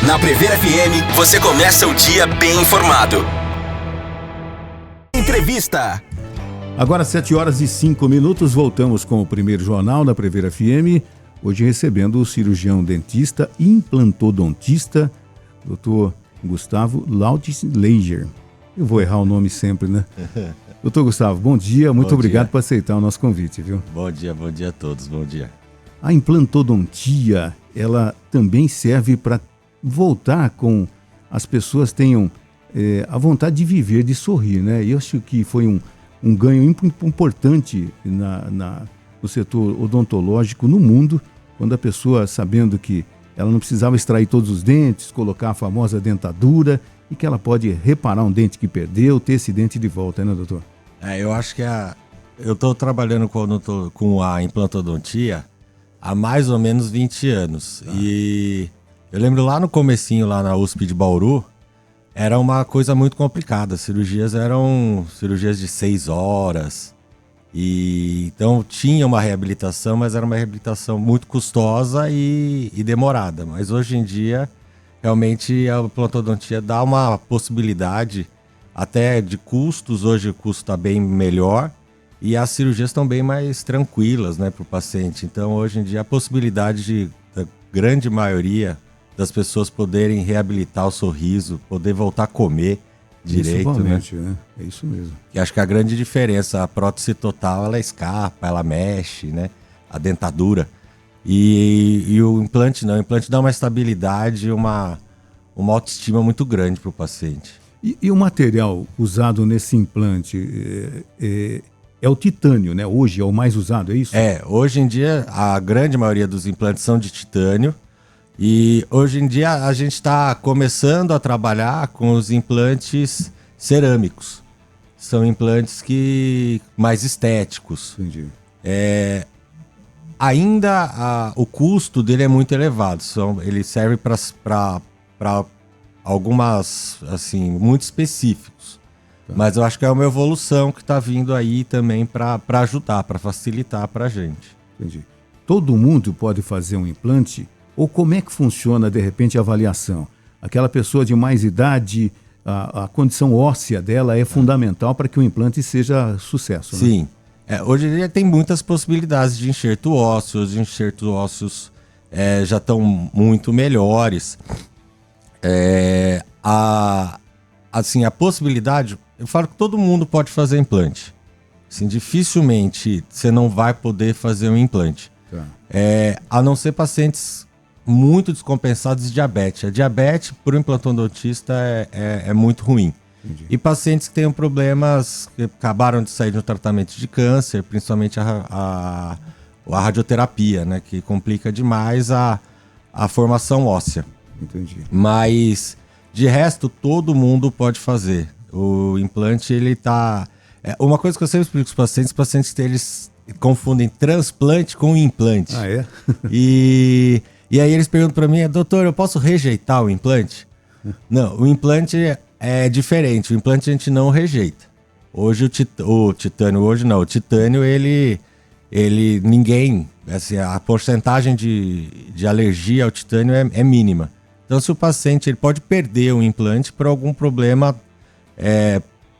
Na Prever FM, você começa o dia bem informado. Entrevista. Agora 7h05, voltamos com o primeiro jornal da Prever FM. Hoje recebendo o cirurgião dentista e implantodontista, Dr. Gustavo Lautenschläger. Eu vou errar o nome sempre, né? Doutor Gustavo, bom dia, muito obrigado por aceitar o nosso convite, viu? Bom dia a todos, bom dia. A implantodontia, ela também serve para voltar com as pessoas tenham a vontade de viver, de sorrir, né? E eu acho que foi um ganho importante no setor odontológico no mundo, quando a pessoa, sabendo que ela não precisava extrair todos os dentes, colocar a famosa dentadura e que ela pode reparar um dente que perdeu, ter esse dente de volta, né, doutor? Eu acho que eu estou trabalhando com a implantodontia há mais ou menos 20 anos. E eu lembro lá no comecinho, lá na USP de Bauru, era uma coisa muito complicada. As cirurgias eram cirurgias de 6 horas. Então tinha uma reabilitação, mas era uma reabilitação muito custosa e demorada. Mas hoje em dia, realmente a implantodontia dá uma possibilidade até de custos. Hoje o custo está bem melhor e as cirurgias estão bem mais tranquilas, né, para o paciente. Então hoje em dia a possibilidade da grande maioria das pessoas poderem reabilitar o sorriso, poder voltar a comer direito, né? É isso mesmo. E acho que a grande diferença, a prótese total, ela escapa, ela mexe, né? A dentadura. E o implante não, o implante dá uma estabilidade, uma autoestima muito grande para o paciente. E o material usado nesse implante é o titânio, né? Hoje é o mais usado, é isso? Hoje em dia a grande maioria dos implantes são de titânio. E hoje em dia a gente está começando a trabalhar com os implantes cerâmicos. São implantes mais estéticos. Entendi. Ainda o custo dele é muito elevado. Ele serve para algumas, assim, muito específicos. Tá. Mas eu acho que é uma evolução que está vindo aí também para ajudar, para facilitar para a gente. Entendi. Todo mundo pode fazer um implante? Ou como é que funciona, de repente, a avaliação? Aquela pessoa de mais idade, a condição óssea dela é fundamental para que o implante seja sucesso, né? Sim. Hoje em dia tem muitas possibilidades de enxerto ósseo. Os enxertos ósseos já estão muito melhores. A possibilidade... Eu falo que todo mundo pode fazer implante. Assim, dificilmente você não vai poder fazer um implante. Tá. A não ser pacientes muito descompensados de diabetes. A diabetes, para o implantodontista, é muito ruim. Entendi. E pacientes que tenham problemas, que acabaram de sair de um tratamento de câncer, principalmente a radioterapia, né, que complica demais a formação óssea. Entendi. Mas, de resto, todo mundo pode fazer. O implante, ele tá... uma coisa que eu sempre explico para os pacientes eles confundem transplante com implante. Ah, é? E aí eles perguntam para mim, doutor, eu posso rejeitar o implante? Não, o implante é diferente. O implante a gente não rejeita. Hoje o titânio, o titânio, ele ninguém, assim, a porcentagem de alergia ao titânio é mínima. Então, se o paciente ele pode perder o implante por algum problema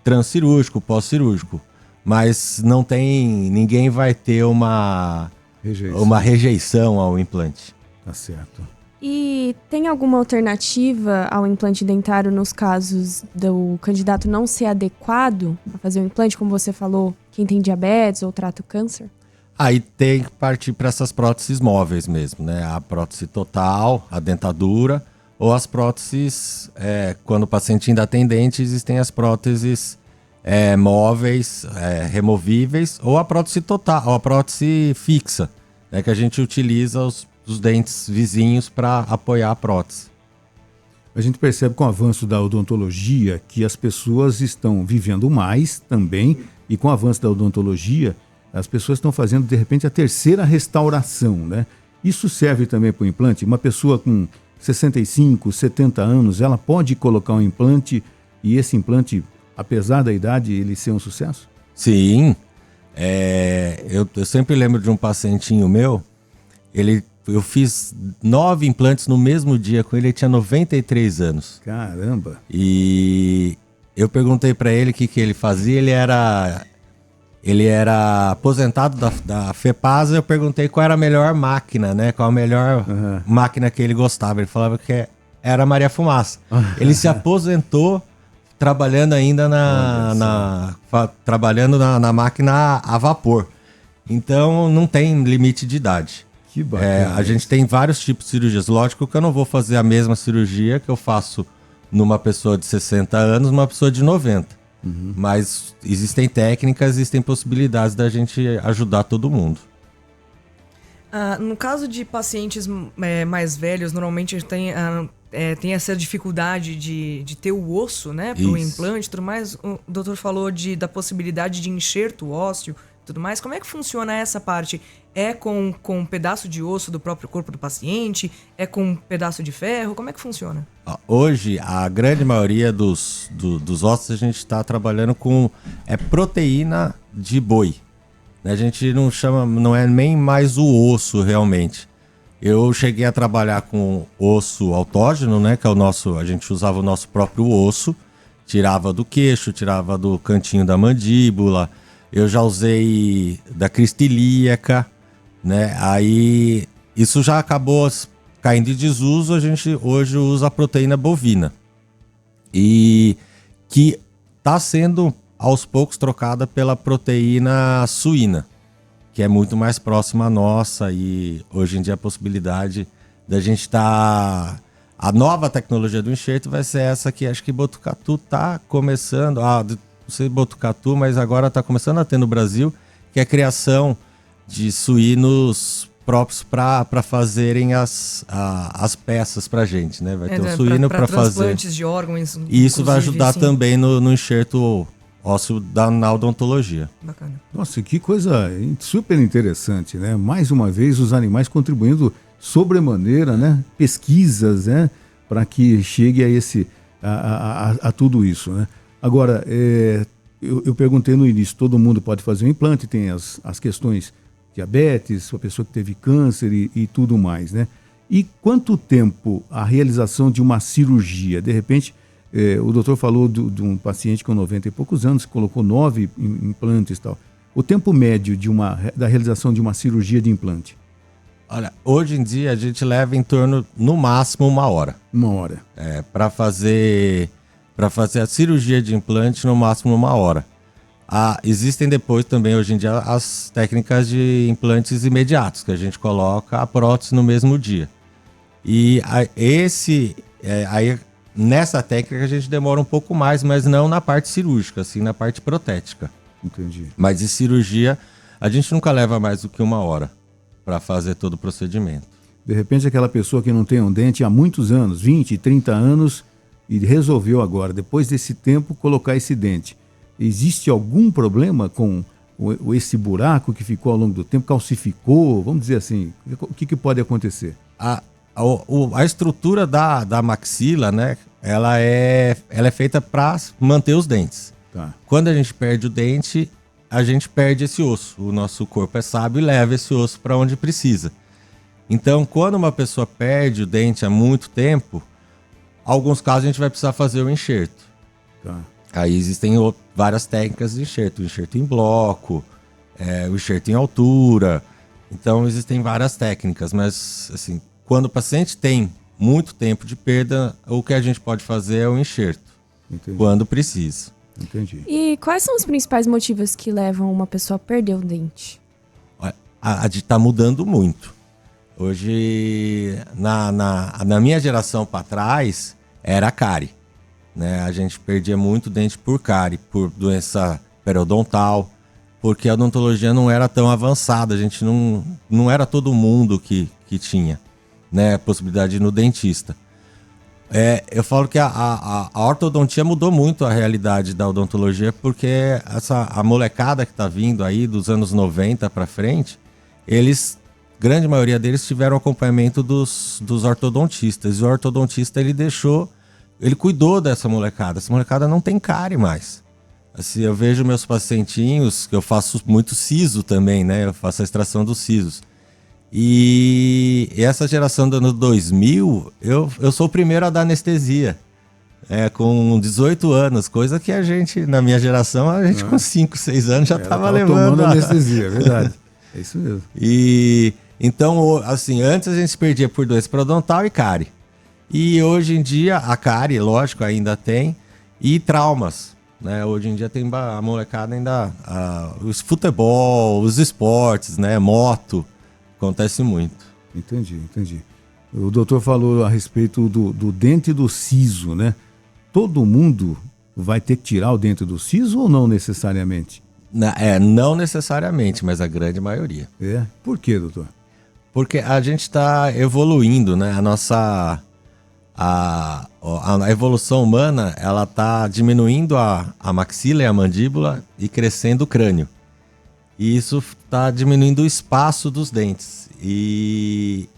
transcirúrgico, pós-cirúrgico, mas ninguém vai ter uma rejeição ao implante. Tá certo. E tem alguma alternativa ao implante dentário nos casos do candidato não ser adequado a fazer o implante, como você falou, quem tem diabetes ou trata o câncer? Aí tem que partir para essas próteses móveis mesmo, né? A prótese total, a dentadura, ou as próteses, quando o paciente ainda tem dente, existem as próteses móveis, removíveis, ou a prótese total, ou a prótese fixa, né? Que a gente utiliza os dentes vizinhos para apoiar a prótese. A gente percebe com o avanço da odontologia que as pessoas estão vivendo mais também, e com o avanço da odontologia, as pessoas estão fazendo, de repente, a terceira restauração, né? Isso serve também para o implante? Uma pessoa com 65, 70 anos, ela pode colocar um implante e esse implante, apesar da idade, ele ser um sucesso? Sim. Eu sempre lembro de um pacientinho meu, ele Eu fiz 9 implantes no mesmo dia com ele tinha 93 anos. Caramba! E eu perguntei para ele o que ele fazia. Ele era aposentado da FEPASA. Eu perguntei qual era a melhor máquina, né? Qual a melhor máquina que ele gostava. Ele falava que era a Maria Fumaça. Ele se aposentou trabalhando ainda trabalhando na máquina a vapor. Então não tem limite de idade. Que bacana. A gente tem vários tipos de cirurgias. Lógico que eu não vou fazer a mesma cirurgia que eu faço numa pessoa de 60 anos, numa pessoa de 90. Mas existem técnicas, existem possibilidades da gente ajudar todo mundo. No caso de pacientes mais velhos, normalmente tem essa dificuldade de ter o osso, né, para o implante e tudo mais. O doutor falou da possibilidade de enxerto ósseo e tudo mais. Como é que funciona essa parte? É com um pedaço de osso do próprio corpo do paciente? É com um pedaço de ferro? Como é que funciona? Hoje, a grande maioria dos ossos a gente está trabalhando com proteína de boi. A gente não é nem mais o osso realmente. Eu cheguei a trabalhar com osso autógeno, né? Que é a gente usava o nosso próprio osso, tirava do queixo, tirava do cantinho da mandíbula. Eu já usei da crista ilíaca, né? Aí isso já acabou caindo em desuso. A gente hoje usa a proteína bovina e que está sendo aos poucos trocada pela proteína suína, que é muito mais próxima à nossa, e hoje em dia a possibilidade da gente estar... A nova tecnologia do enxerto vai ser essa que acho que Botucatu está começando, não sei Botucatu, mas agora está começando a ter no Brasil, que é a criação de suínos próprios para fazerem as peças para a gente, né? Vai ter um suíno para fazer... transplantes de órgãos. E isso vai ajudar também no enxerto ósseo na odontologia. Bacana. Nossa, que coisa super interessante, né? Mais uma vez, os animais contribuindo sobremaneira, né? Pesquisas, né? Para que chegue a tudo isso, né? Agora, eu perguntei no início, todo mundo pode fazer um implante, tem as questões diabetes, a pessoa que teve câncer e tudo mais, né? E quanto tempo a realização de uma cirurgia? De repente, o doutor falou de um paciente com 90 e poucos anos, colocou 9 implantes e tal. O tempo médio da realização de uma cirurgia de implante? Olha, hoje em dia a gente leva em torno, no máximo, 1 hora. 1 hora. Para fazer a cirurgia de implante, no máximo 1 hora. Existem depois também, hoje em dia, as técnicas de implantes imediatos, que a gente coloca a prótese no mesmo dia. E nessa técnica a gente demora um pouco mais, mas não na parte cirúrgica, assim, na parte protética. Entendi. Mas de cirurgia, a gente nunca leva mais do que 1 hora para fazer todo o procedimento. De repente, aquela pessoa que não tem um dente há muitos anos, 20, 30 anos, e resolveu agora, depois desse tempo, colocar esse dente. Existe algum problema com esse buraco que ficou ao longo do tempo, calcificou, vamos dizer assim? O que pode acontecer? A estrutura da maxila, né, ela é feita para manter os dentes. Tá. Quando a gente perde o dente, a gente perde esse osso. O nosso corpo é sábio e leva esse osso para onde precisa. Então, quando uma pessoa perde o dente há muito tempo, em alguns casos a gente vai precisar fazer o enxerto. Tá. Aí existem várias técnicas de enxerto. O enxerto em bloco, o enxerto em altura. Então, existem várias técnicas, mas assim, quando o paciente tem muito tempo de perda, o que a gente pode fazer é o enxerto. Entendi. Quando precisa. Entendi. E quais são os principais motivos que levam uma pessoa a perder o dente? Está mudando muito. Hoje, na minha geração para trás, era cárie, né? A gente perdia muito dente por cárie, por doença periodontal, porque a odontologia não era tão avançada, a gente não era todo mundo que tinha, né, a possibilidade de ir no dentista. Eu falo que a ortodontia mudou muito a realidade da odontologia, porque a molecada que está vindo aí dos anos 90 para frente, grande maioria deles tiveram acompanhamento dos ortodontistas. E o ortodontista, ele cuidou dessa molecada. Essa molecada não tem cárie mais. Assim, eu vejo meus pacientinhos, que eu faço muito siso também, né? Eu faço a extração dos sisos. E essa geração do ano 2000, eu sou o primeiro a dar anestesia. Com 18 anos, coisa que a gente, na minha geração, a gente com 5, 6 anos já estava levando. Tomando anestesia, é verdade. É isso mesmo. E então, assim, antes a gente se perdia por doença periodontal e cárie. E hoje em dia, a cárie, lógico, ainda tem, e traumas. Né? Hoje em dia tem a molecada ainda, os futebol, os esportes, né? Moto, acontece muito. Entendi. O doutor falou a respeito do dente do siso, né? Todo mundo vai ter que tirar o dente do siso ou não necessariamente? Não necessariamente, mas a grande maioria. Por quê, doutor? Porque a gente está evoluindo, né? A evolução humana, ela está diminuindo a maxila e a mandíbula e crescendo o crânio. E isso está diminuindo o espaço dos dentes. E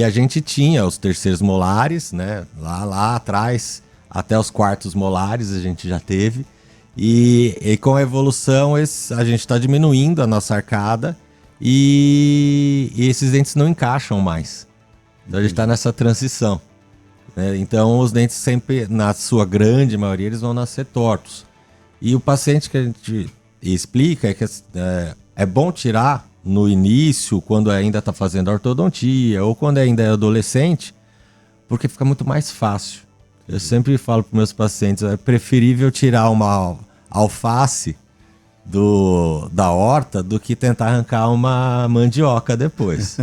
a gente tinha os terceiros molares, né? Lá atrás, até os quartos molares a gente já teve. E com a evolução, a gente está diminuindo a nossa arcada e esses dentes não encaixam mais. Então a gente está nessa transição. Então os dentes sempre, na sua grande maioria, eles vão nascer tortos. E o paciente que a gente explica que é bom tirar no início, quando ainda está fazendo ortodontia ou quando ainda é adolescente, porque fica muito mais fácil. Eu sempre falo para meus pacientes, é preferível tirar uma alface da horta do que tentar arrancar uma mandioca depois.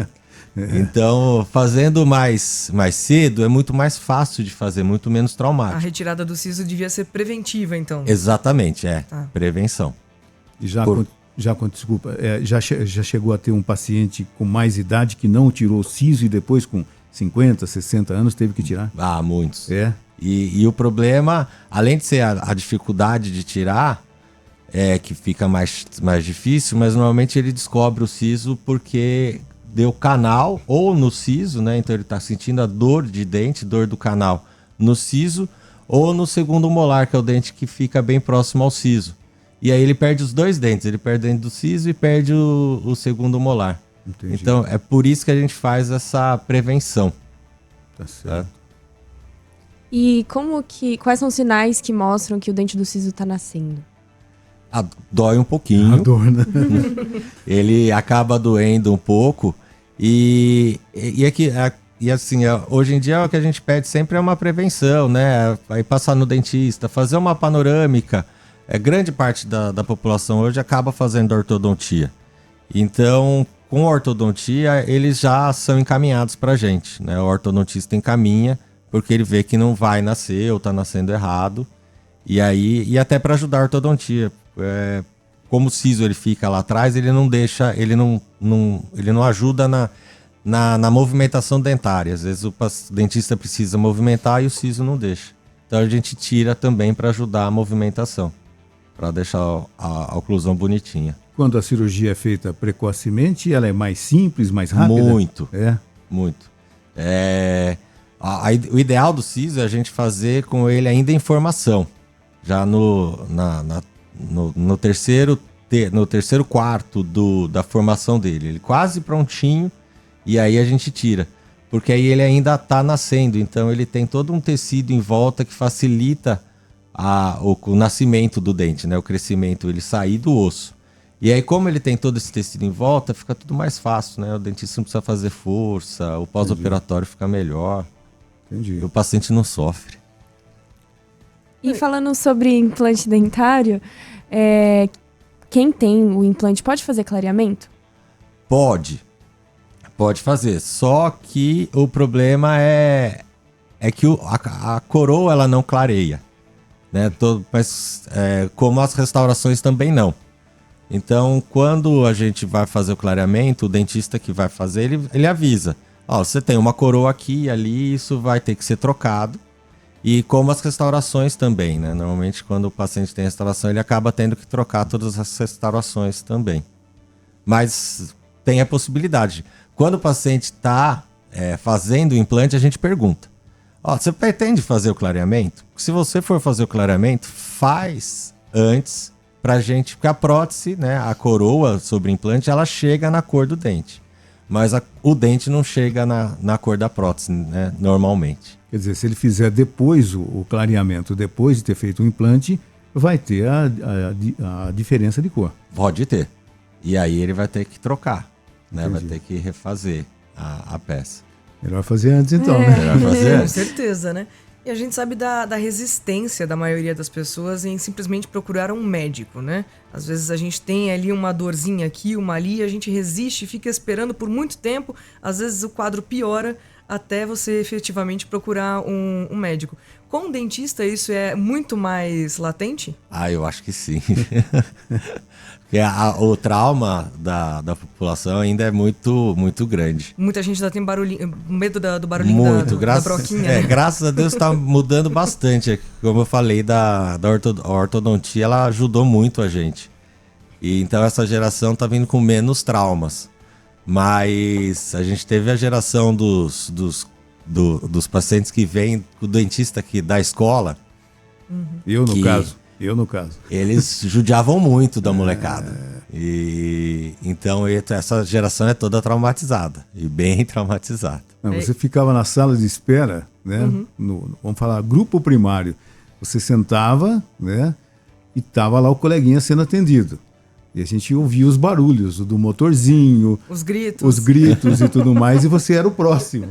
Então, fazendo mais cedo é muito mais fácil de fazer, muito menos traumático. A retirada do siso devia ser preventiva, então. Exatamente, prevenção. E desculpa, já chegou a ter um paciente com mais idade que não tirou o siso e depois com 50, 60 anos teve que tirar? Muitos. E o problema, além de ser a dificuldade de tirar, que fica mais difícil, mas normalmente ele descobre o siso porque deu canal ou no siso, né? Então ele está sentindo a dor de dente, dor do canal no siso ou no segundo molar, que é o dente que fica bem próximo ao siso. E aí ele perde os dois dentes, ele perde o dente do siso e perde o segundo molar. Entendi. Então é por isso que a gente faz essa prevenção. Tá certo. E quais são os sinais que mostram que o dente do siso está nascendo? Dói um pouquinho. A dor, né? Ele acaba doendo um pouco. E assim, hoje em dia o que a gente pede sempre é uma prevenção, né? Aí passar no dentista, fazer uma panorâmica. Grande parte da população hoje acaba fazendo ortodontia. Então, com a ortodontia, eles já são encaminhados pra gente, né? O ortodontista encaminha, porque ele vê que não vai nascer ou tá nascendo errado. E até para ajudar a ortodontia. Como o siso ele fica lá atrás, ele não deixa, ele não ajuda na movimentação dentária. Às vezes o dentista precisa movimentar e o siso não deixa. Então a gente tira também para ajudar a movimentação, para deixar a oclusão bonitinha. Quando a cirurgia é feita precocemente, ela é mais simples, mais rápida? Muito. Muito. O ideal do siso é a gente fazer com ele ainda em formação. Já no terceiro quarto da formação dele. Ele quase prontinho e aí a gente tira. Porque aí ele ainda está nascendo, então ele tem todo um tecido em volta que facilita o nascimento do dente, né? O crescimento, ele sair do osso. E aí, como ele tem todo esse tecido em volta, fica tudo mais fácil, né? O dentista não precisa fazer força, o pós-operatório fica melhor. Entendi. E o paciente não sofre. E falando sobre implante dentário, quem tem o implante pode fazer clareamento? Pode fazer, só que o problema é que a coroa ela não clareia, né? Mas como as restaurações também não. Então, quando a gente vai fazer o clareamento, o dentista que vai fazer, ele avisa. Você tem uma coroa aqui e ali, isso vai ter que ser trocado. E como as restaurações também, né? Normalmente, quando o paciente tem restauração, ele acaba tendo que trocar todas as restaurações também. Mas tem a possibilidade. Quando o paciente está fazendo o implante, a gente pergunta. Você pretende fazer o clareamento? Se você for fazer o clareamento, faz antes pra gente, porque a prótese, né, a coroa sobre o implante, ela chega na cor do dente. mas o dente não chega na cor da prótese, né, normalmente. Quer dizer, se ele fizer depois o clareamento, depois de ter feito o implante, vai ter a diferença de cor. Pode ter. E aí ele vai ter que trocar, né? Entendi. Vai ter que refazer a peça. Melhor fazer antes então, né? Melhor fazer Com antes. certeza, né? E a gente sabe da resistência da maioria das pessoas em simplesmente procurar um médico, né? Às vezes a gente tem ali uma dorzinha aqui, uma ali, a gente resiste, fica esperando por muito tempo, às vezes o quadro piora até você efetivamente procurar um médico. Com o dentista isso é muito mais latente? Eu acho que sim. Porque o trauma da população ainda é muito, muito grande. Muita gente ainda tem medo do barulhinho Muito, da broquinha, né? graças a Deus está mudando bastante. Como eu falei, da ortodontia, ela ajudou muito a gente. E então essa geração está vindo com menos traumas. Mas a gente teve a geração dos pacientes que vêm com o dentista aqui da escola. Eu no caso. Eles judiavam muito da molecada. E então essa geração é toda traumatizada. E bem traumatizada. Não, você ficava na sala de espera, né? Vamos falar, grupo primário. Você sentava, né? E tava lá o coleguinha sendo atendido. E a gente ouvia os barulhos do motorzinho, Os gritos e tudo mais, e você era o próximo.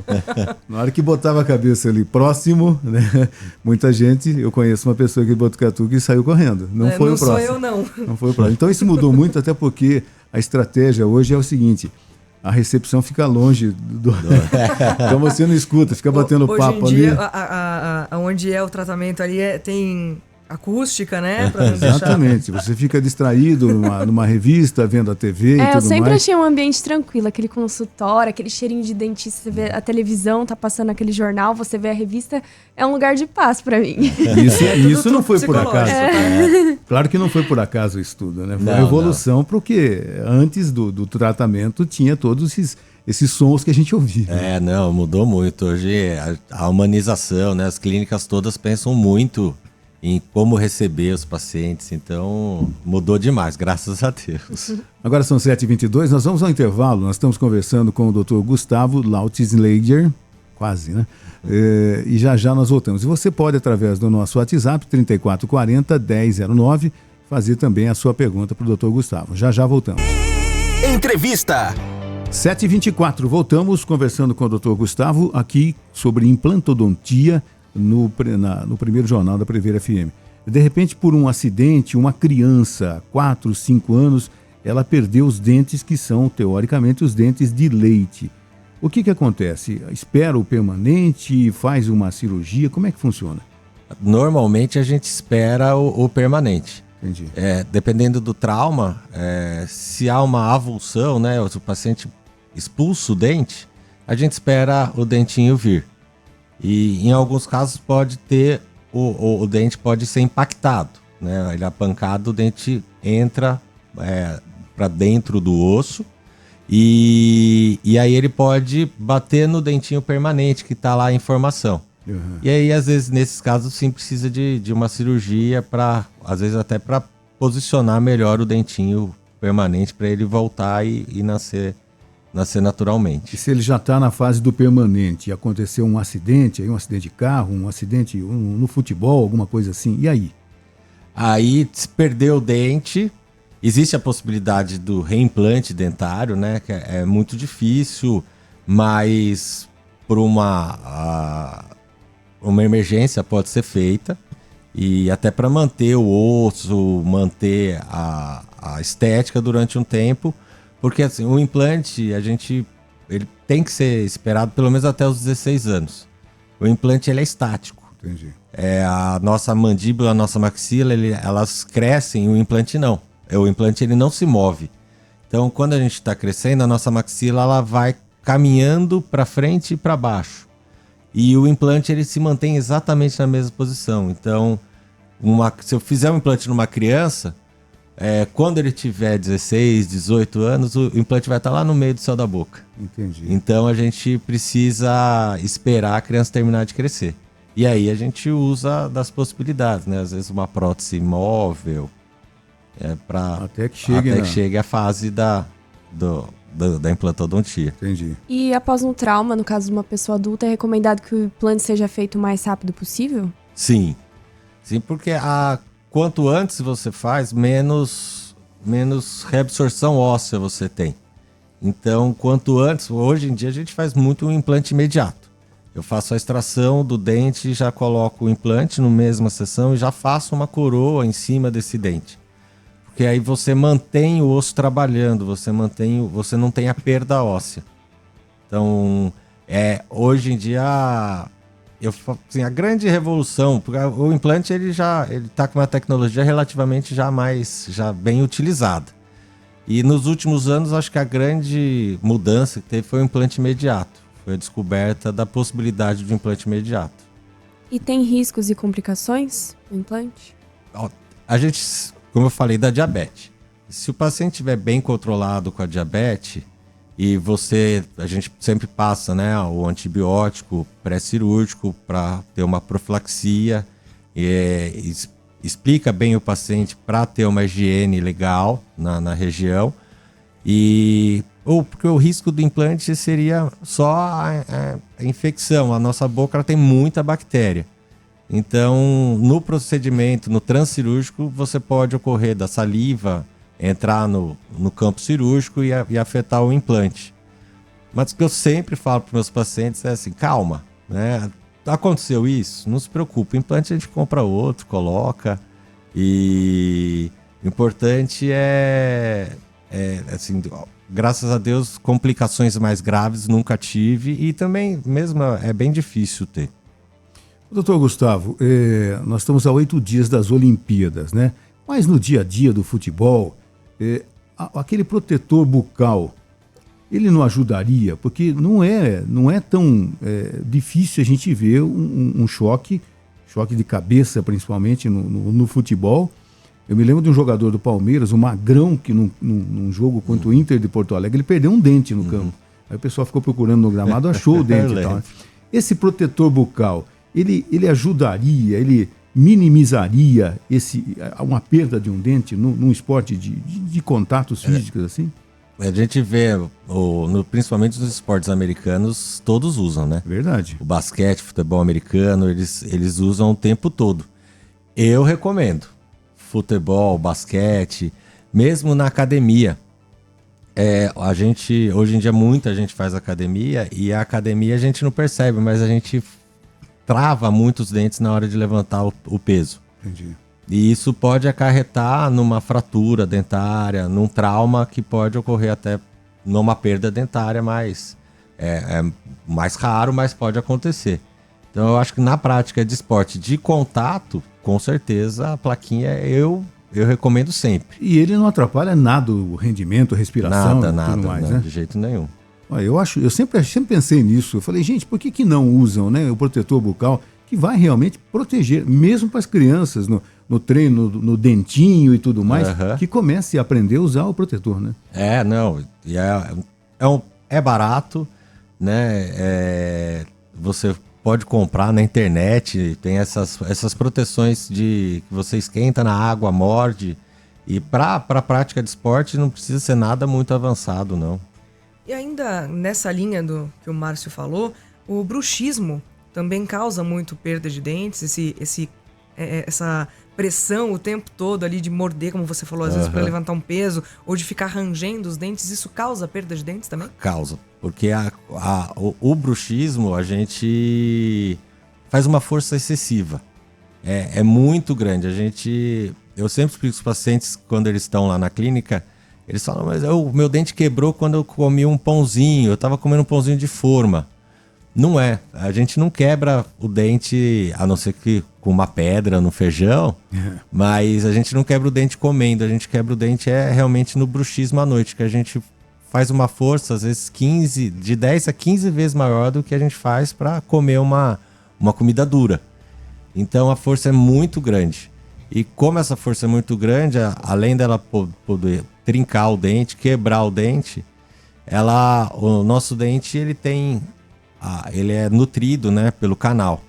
Na hora que botava a cabeça ali próximo, né? Muita gente, eu conheço uma pessoa aqui de Botucatu que saiu correndo. Não foi o próximo. Não sou eu, não. Não foi o próximo. Então isso mudou muito, até porque a estratégia hoje é o seguinte: a recepção fica longe então você não escuta, fica batendo papo hoje em dia, ali. onde é o tratamento ali tem acústica, né? Pra não Exatamente, você fica distraído numa revista, vendo a TV e tudo mais. Eu sempre achei um ambiente tranquilo, aquele consultório, aquele cheirinho de dentista, você vê a televisão, tá passando aquele jornal, você vê a revista, é um lugar de paz pra mim. Isso não foi por acaso. Claro que não foi por acaso o estudo, né? Foi uma evolução, porque antes do tratamento tinha todos esses sons que a gente ouvia. Mudou muito. Hoje a humanização, né? As clínicas todas pensam muito em como receber os pacientes, então mudou demais, graças a Deus. Agora são 7h22, nós vamos ao intervalo, nós estamos conversando com o Dr. Gustavo Lautisleiger, quase, né? E já nós voltamos. E você pode, através do nosso WhatsApp, 3440-1009, fazer também a sua pergunta para o Dr. Gustavo. Já voltamos. Entrevista. 7h24, voltamos conversando com o Dr. Gustavo aqui sobre implantodontia, no primeiro jornal da Prever FM. De repente, por um acidente, uma criança, 4, 5 anos, ela perdeu os dentes que são, teoricamente, os dentes de leite. O que acontece? Espera o permanente, faz uma cirurgia, como é que funciona? Normalmente a gente espera o permanente. Entendi. Dependendo do trauma, se há uma avulsão, né, o paciente expulsa o dente, a gente espera o dentinho vir. E em alguns casos pode ter, o dente pode ser impactado, né? Ele é pancado, o dente entra para dentro do osso e aí ele pode bater no dentinho permanente que está lá em formação. Uhum. E aí, às vezes, nesses casos, sim, precisa de uma cirurgia às vezes até para posicionar melhor o dentinho permanente para ele voltar e nascer naturalmente. E se ele já está na fase do permanente e aconteceu um acidente de carro, um acidente no futebol, alguma coisa assim, e aí? Aí, se perdeu o dente, existe a possibilidade do reimplante dentário, né? Que é muito difícil, mas por uma emergência pode ser feita. E até para manter o osso, manter a estética durante um tempo. Porque assim, o implante, ele tem que ser esperado pelo menos até os 16 anos. O implante ele é estático. Entendi. A nossa mandíbula, a nossa maxila, elas crescem, o implante não. O implante ele não se move. Então, quando a gente está crescendo, a nossa maxila ela vai caminhando para frente e para baixo. E o implante ele se mantém exatamente na mesma posição. Então, se eu fizer um implante numa criança, quando ele tiver 16, 18 anos, o implante vai estar lá no meio do céu da boca. Entendi. Então a gente precisa esperar a criança terminar de crescer. E aí a gente usa das possibilidades, né? Às vezes uma prótese móvel, até que chegue a fase da implantodontia. Entendi. E após um trauma, no caso de uma pessoa adulta, é recomendado que o implante seja feito o mais rápido possível? Sim. Sim, porque quanto antes você faz, menos reabsorção óssea você tem. Então, quanto antes, hoje em dia a gente faz muito um implante imediato. Eu faço a extração do dente, já coloco o implante na mesma sessão e já faço uma coroa em cima desse dente. Porque aí você mantém o osso trabalhando, você não tem a perda óssea. Então, hoje em dia, assim, a grande revolução, porque o implante ele está com uma tecnologia relativamente já bem utilizada. E nos últimos anos, acho que a grande mudança que teve foi o implante imediato. Foi a descoberta da possibilidade do implante imediato. E tem riscos e complicações no implante? A gente, como eu falei, da diabetes. Se o paciente estiver bem controlado com a diabetes e a gente sempre passa, né, o antibiótico pré-cirúrgico para ter uma profilaxia, explica bem o paciente para ter uma higiene legal na região porque o risco do implante seria só a infecção. A nossa boca ela tem muita bactéria. Então, no procedimento, no transcirúrgico, você pode ocorrer da saliva entrar no campo cirúrgico e afetar o implante. Mas o que eu sempre falo para meus pacientes é assim, calma, né? Aconteceu isso? Não se preocupe, o implante a gente compra outro, coloca. E o importante assim, graças a Deus, complicações mais graves nunca tive e também mesmo é bem difícil ter. Doutor Gustavo, nós estamos a 8 dias das Olimpíadas, né? Mas no dia a dia do futebol, aquele protetor bucal, ele não ajudaria? Porque não é tão difícil a gente ver um choque de cabeça, principalmente no futebol. Eu me lembro de um jogador do Palmeiras, o Magrão, que num jogo contra o Inter de Porto Alegre, ele perdeu um dente no campo. Aí o pessoal ficou procurando no gramado, achou o dente e tal. Né? Esse protetor bucal, ele ajudaria, ele minimizaria uma perda de um dente num esporte de contatos físicos assim? A gente vê, principalmente nos esportes americanos, todos usam, né? Verdade. O basquete, futebol americano, eles usam o tempo todo. Eu recomendo. Futebol, basquete, mesmo na academia. Hoje em dia muita gente faz academia e a academia a gente não percebe, mas a gente trava muitos dentes na hora de levantar o peso. Entendi. E isso pode acarretar numa fratura dentária, num trauma que pode ocorrer até numa perda dentária, mas é mais raro, mas pode acontecer. Então eu acho que na prática de esporte de contato, com certeza a plaquinha eu recomendo sempre. E ele não atrapalha nada o rendimento, a respiração nada, e tudo mais, não, né? De jeito nenhum. Eu sempre pensei nisso. Eu falei, gente, por que não usam, né, o protetor bucal que vai realmente proteger, mesmo para as crianças no treino, no dentinho e tudo mais, que comece a aprender a usar o protetor, né? É barato, né? Você pode comprar na internet, tem essas proteções que você esquenta na água, morde. E para a prática de esporte não precisa ser nada muito avançado, não. E ainda nessa linha que o Márcio falou, o bruxismo também causa muito perda de dentes, essa pressão o tempo todo ali de morder, como você falou, às vezes para levantar um peso, ou de ficar rangendo os dentes, isso causa perda de dentes também? Causa, porque o bruxismo a gente faz uma força excessiva, é muito grande. Eu sempre explico os pacientes quando eles estão lá na clínica, eles falam, mas o meu dente quebrou quando eu comi um pãozinho, eu estava comendo um pãozinho de forma. Não é, a gente não quebra o dente, a não ser que com uma pedra no feijão, mas a gente não quebra o dente comendo, a gente quebra o dente realmente no bruxismo à noite, que a gente faz uma força, às vezes de 10 a 15 vezes maior do que a gente faz para comer uma comida dura. Então a força é muito grande. E como essa força é muito grande, além dela poder trincar o dente, quebrar o dente, o nosso dente ele é nutrido, né, pelo canal.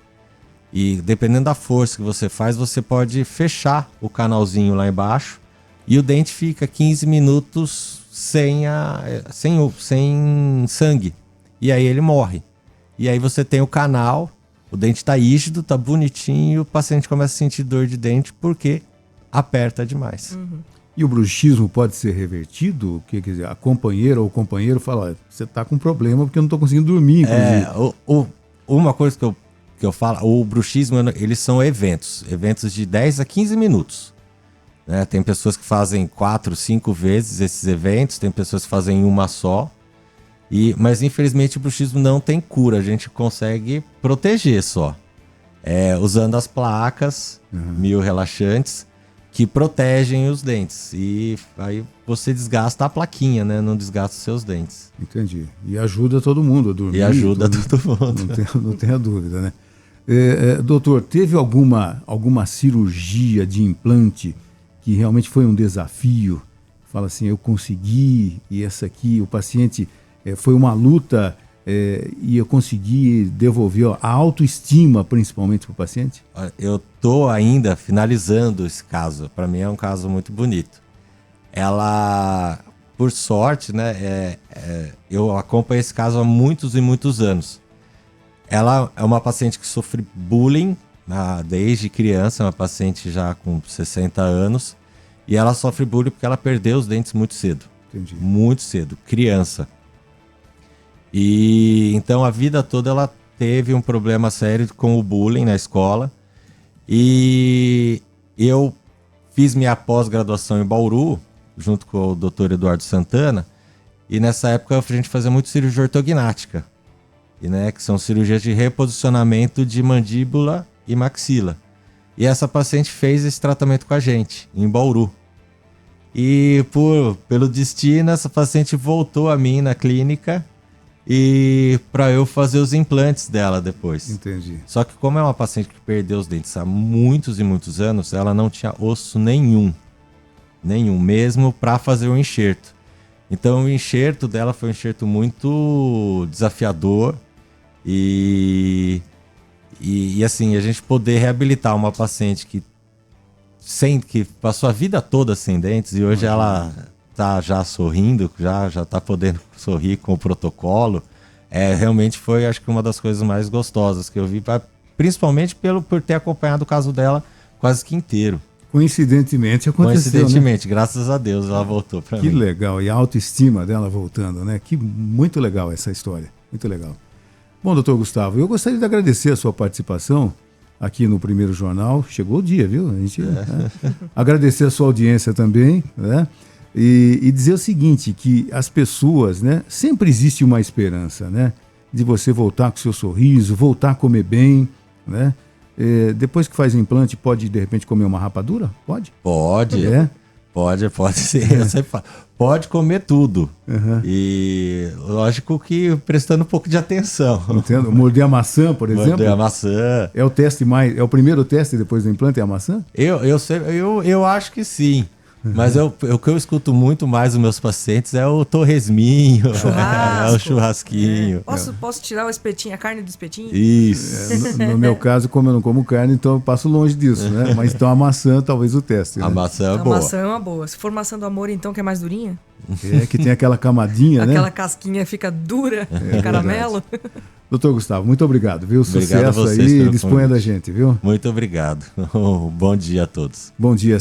E dependendo da força que você faz, você pode fechar o canalzinho lá embaixo e o dente fica 15 minutos sem sangue. E aí ele morre. E aí você tem o canal, o dente está rígido, está bonitinho, e o paciente começa a sentir dor de dente porque aperta demais. E o bruxismo pode ser revertido? Quer dizer, a companheira ou o companheiro fala, você está com problema porque eu não estou conseguindo dormir, inclusive. Uma coisa que eu falo, o bruxismo, eles são eventos de 10 a 15 minutos. Né? Tem pessoas que fazem 4, 5 vezes esses eventos, tem pessoas que fazem uma só. Mas infelizmente o bruxismo não tem cura, a gente consegue proteger só. Usando as placas, miorrelaxantes, que protegem os dentes. E aí você desgasta a plaquinha, né? Não desgasta os seus dentes. Entendi. E ajuda todo mundo a dormir. E ajuda todo mundo. Não tenha dúvida, né? Doutor, teve alguma cirurgia de implante que realmente foi um desafio? Fala assim, eu consegui, e essa aqui, o paciente, foi uma luta e eu consegui devolver a autoestima, principalmente para o paciente? Eu estou ainda finalizando esse caso. Para mim é um caso muito bonito. Ela, por sorte, né, eu acompanho esse caso há muitos e muitos anos. Ela é uma paciente que sofre bullying desde criança, uma paciente já com 60 anos. E ela sofre bullying porque ela perdeu os dentes muito cedo. Entendi. Muito cedo, criança. E então a vida toda ela teve um problema sério com o bullying na escola. E eu fiz minha pós-graduação em Bauru, junto com o Dr. Eduardo Santana. E nessa época a gente fazia muito cirurgia ortognática, que são cirurgias de reposicionamento de mandíbula e maxila. E essa paciente fez esse tratamento com a gente, em Bauru. E pelo destino, essa paciente voltou a mim na clínica e para eu fazer os implantes dela depois. Entendi. Só que como é uma paciente que perdeu os dentes há muitos e muitos anos, ela não tinha osso nenhum, mesmo para fazer o enxerto. Então o enxerto dela foi um enxerto muito desafiador e assim, a gente poder reabilitar uma paciente que passou a vida toda sem dentes e hoje ela tá já sorrindo, já tá podendo sorrir com o protocolo, realmente foi, acho que uma das coisas mais gostosas que eu vi, principalmente por ter acompanhado o caso dela quase que inteiro. Coincidentemente aconteceu, né? Graças a Deus ela voltou para mim. Que legal, e a autoestima dela voltando, né? Muito legal essa história, muito legal. Bom, doutor Gustavo, eu gostaria de agradecer a sua participação aqui no Primeiro Jornal. Chegou o dia, viu? Agradecer a sua audiência também, né? E dizer o seguinte, que as pessoas, né? Sempre existe uma esperança, né? De você voltar com o seu sorriso, voltar a comer bem, né? Depois que faz o implante, pode de repente comer uma rapadura? Pode? Pode. Pode ser. Eu sempre falo. Pode comer tudo. E lógico que prestando um pouco de atenção. Entendo. Morder a maçã, por exemplo? Morder a maçã. É o primeiro teste depois do implante, é a maçã? Eu acho que sim. Mas o que eu escuto muito mais dos meus pacientes é o torresminho, o churrasquinho. Posso tirar o espetinho, a carne do espetinho? Isso. No meu caso, como eu não como carne, então eu passo longe disso, né? Mas então a maçã, talvez o teste. Né? A maçã é boa. A maçã é uma boa. Se for maçã do amor, então, que é mais durinha? Que tem aquela camadinha, né? Aquela casquinha fica dura, caramelo. Doutor Gustavo, muito obrigado, viu? Obrigado Sucesso a vocês aí, disponha da gente, viu? Muito obrigado. Bom dia a todos. Bom dia.